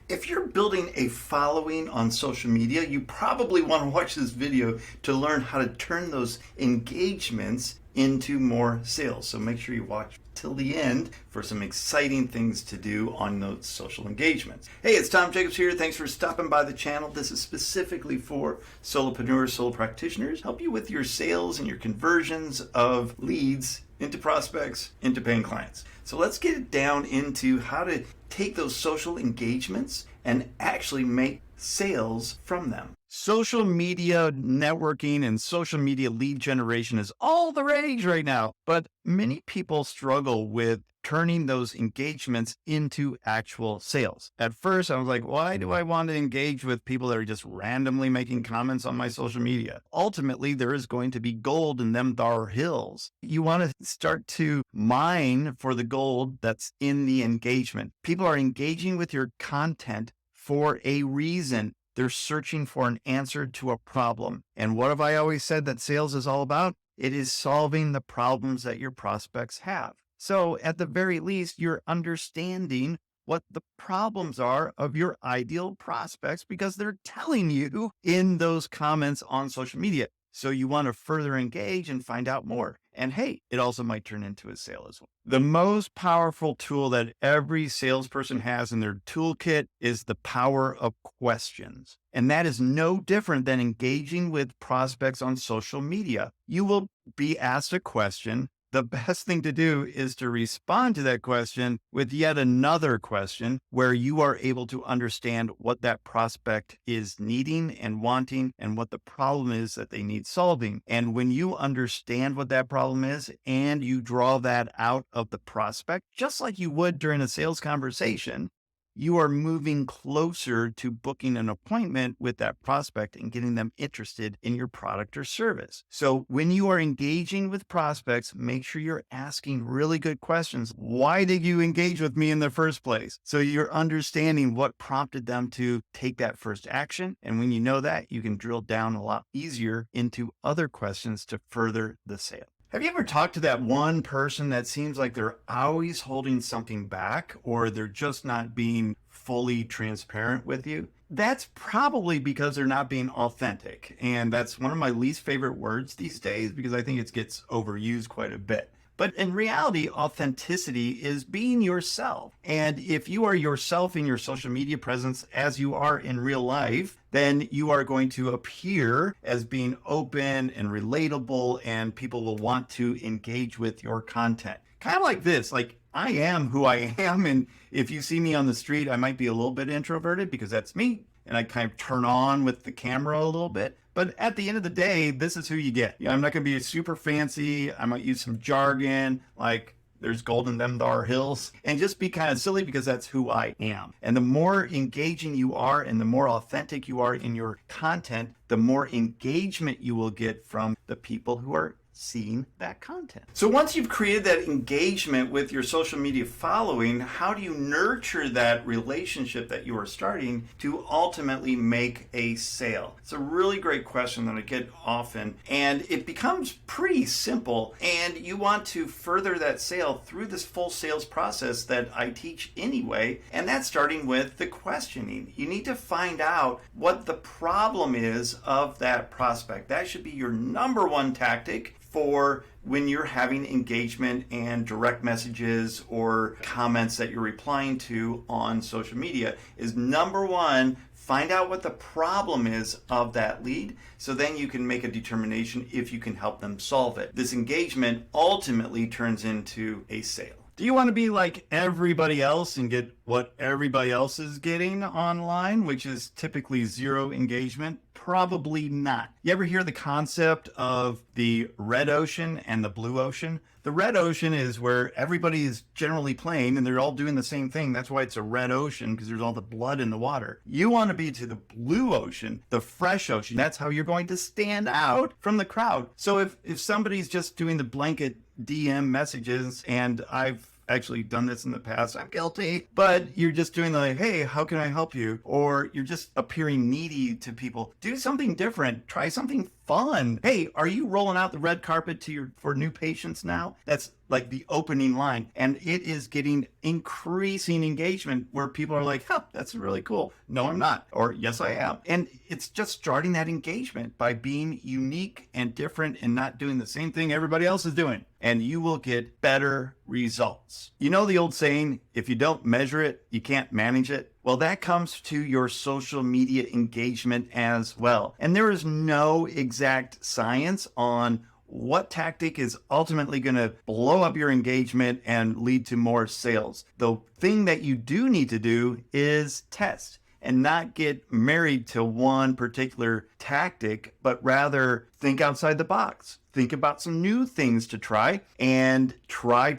If you're building a following on social media, you probably want to watch this video to learn how to turn those engagements into more sales. So make sure you watch till the end for some exciting things to do on those social engagements. Hey, it's Tom Jackobs here. Thanks for stopping by the channel. This is specifically for solopreneurs, solo practitioners, help you with your sales and your conversions of leads into prospects, into paying clients. So let's get it down into how to take those social engagements and actually make sales from them. Social media networking and social media lead generation is all the rage right now, but many people struggle with turning those engagements into actual sales. At first, I was like, why do I want to engage with people that are just randomly making comments on my social media? Ultimately, there is going to be gold in them thar hills. You want to start to mine for the gold that's in the engagement. People are engaging with your content for a reason. They're searching for an answer to a problem. And what have I always said that sales is all about? It is solving the problems that your prospects have. So at the very least, you're understanding what the problems are of your ideal prospects because they're telling you in those comments on social media. So you want to further engage and find out more. And hey, it also might turn into a sale as well. The most powerful tool that every salesperson has in their toolkit is the power of questions. And that is no different than engaging with prospects on social media. You will be asked a question. The best thing to do is to respond to that question with yet another question where you are able to understand what that prospect is needing and wanting and what the problem is that they need solving. And when you understand what that problem is and you draw that out of the prospect, just like you would during a sales conversation, you are moving closer to booking an appointment with that prospect and getting them interested in your product or service. So when you are engaging with prospects, make sure you're asking really good questions. Why did you engage with me in the first place? So you're understanding what prompted them to take that first action. And when you know that, you can drill down a lot easier into other questions to further the sale. Have you ever talked to that one person that seems like they're always holding something back or they're just not being fully transparent with you? That's probably because they're not being authentic. And that's one of my least favorite words these days because I think it gets overused quite a bit. But in reality, authenticity is being yourself. And if you are yourself in your social media presence as you are in real life, then you are going to appear as being open and relatable, and people will want to engage with your content. Kind of like this, like I am who I am. And if you see me on the street, I might be a little bit introverted because that's me. And I kind of turn on with the camera a little bit. But at the end of the day, this is who you get. I'm not going to be super fancy. I might use some jargon like there's gold in them thar hills and just be kind of silly because that's who I am. And the more engaging you are and the more authentic you are in your content, the more engagement you will get from the people who are seeing that content. So once you've created that engagement with your social media following, how do you nurture that relationship that you are starting to ultimately make a sale? It's a really great question that I get often, and it becomes pretty simple. And you want to further that sale through this full sales process that I teach anyway, and that's starting with the questioning. You need to find out what the problem is of that prospect. That should be your number one tactic for when you're having engagement and direct messages or comments that you're replying to on social media is number one, find out what the problem is of that lead so then you can make a determination if you can help them solve it. This engagement ultimately turns into a sale. Do you want to be like everybody else and get what everybody else is getting online, which is typically zero engagement? Probably not. You ever hear the concept of the red ocean and the blue ocean? The red ocean is where everybody is generally playing and they're all doing the same thing. That's why it's a red ocean, because there's all the blood in the water. You want to be to the blue ocean, the fresh ocean. That's how you're going to stand out from the crowd. So if somebody's just doing the blanket DM messages, and I've actually done this in the past, I'm guilty, but you're just doing the, hey, how can I help you? Or you're just appearing needy to people. Do something different. Try something fun. Hey, are you rolling out the red carpet for new patients now? That's like the opening line, and it is getting increasing engagement where people are like, huh, that's really cool. No, I'm not. Or yes, I am. And it's just starting that engagement by being unique and different and not doing the same thing everybody else is doing. And you will get better results. You know the old saying, if you don't measure it, you can't manage it? Well, that comes to your social media engagement as well. And there is no exact science on what tactic is ultimately going to blow up your engagement and lead to more sales. The thing that you do need to do is test and not get married to one particular tactic, but rather think outside the box. Think about some new things to try and try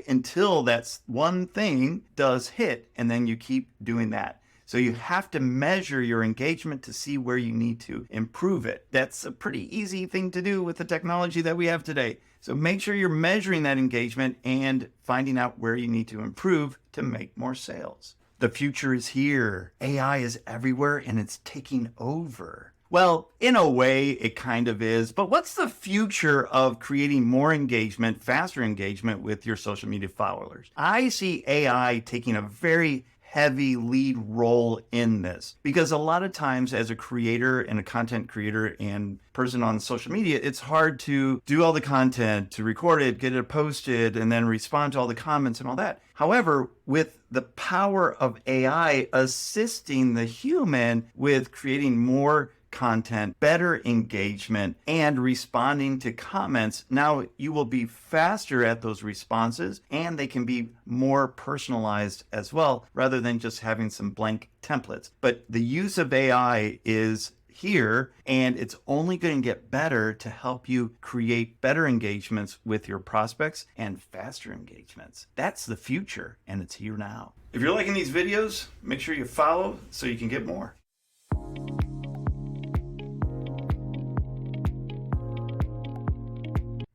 until that one thing does hit, and then you keep doing that. So you have to measure your engagement to see where you need to improve it. That's a pretty easy thing to do with the technology that we have today. So make sure you're measuring that engagement and finding out where you need to improve to make more sales. The future is here. AI is everywhere and it's taking over. Well, in a way, it kind of is. But what's the future of creating more engagement, faster engagement with your social media followers? I see AI taking a very heavy lead role in this, because a lot of times as a creator and a content creator and person on social media, it's hard to do all the content, to record it, get it posted, and then respond to all the comments and all that. However, with the power of AI assisting the human with creating more content, better engagement, and responding to comments, now you will be faster at those responses and they can be more personalized as well, rather than just having some blank templates. But the use of AI is here, and it's only going to get better to help you create better engagements with your prospects and faster engagements. That's the future, and it's here now. If you're liking these videos, make sure you follow so you can get more.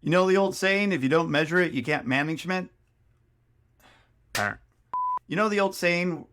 You know the old saying, if you don't measure it, you can't management? You know the old saying,